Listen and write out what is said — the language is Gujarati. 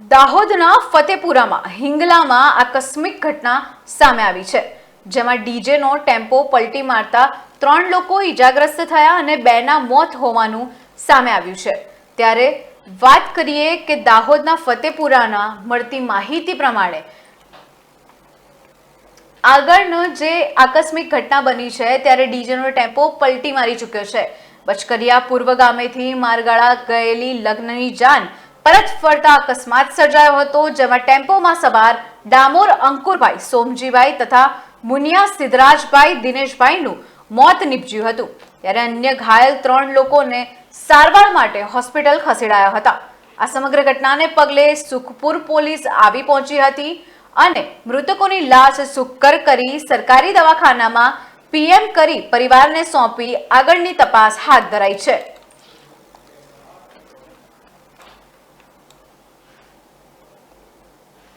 દાહોદના ફતેપુરામાં હિંગલામાં આકસ્મિક ઘટના સામે આવી છે, જેમાં ડીજેનો ટેમ્પો પલટી મારતા 3 લોકો ઈજાગ્રસ્ત થયા અને 2ના મોત હોવાનું સામે આવ્યું છે। ત્યારે વાત કરીએ કે દાહોદના ફતેપુરાના મળતી માહિતી પ્રમાણે આગળનો જે આકસ્મિક ઘટના બની છે ત્યારે ડીજેનો ટેમ્પો પલટી મારી ચૂક્યો છે। બચકરિયા પૂર્વ ગામેથી મારગાળા ગયેલી લગ્નની જાન પરત ફરતા અકસ્માત સર્જાયો હતો, જેમાં ટેમ્પોમાં સવાર ડામોર અંકુરભાઈ સોમજીભાઈ તથા મુનિયા સિદ્ધરાજભાઈ દિનેશભાઈનું મોત નીપજ્યું હતું। ત્યારે અન્ય ઘાયલ 3 લોકોને સારવાર માટે હોસ્પિટલ ખસેડાયા હતા। આ સમગ્ર ઘટનાને પગલે સુખપુર પોલીસ આવી પહોંચી હતી અને મૃતકોની લાશ સુક્કર કરી સરકારી દવાખાનામાં પીએમ કરી પરિવારને સોંપી આગળની તપાસ હાથ ધરાઈ છે।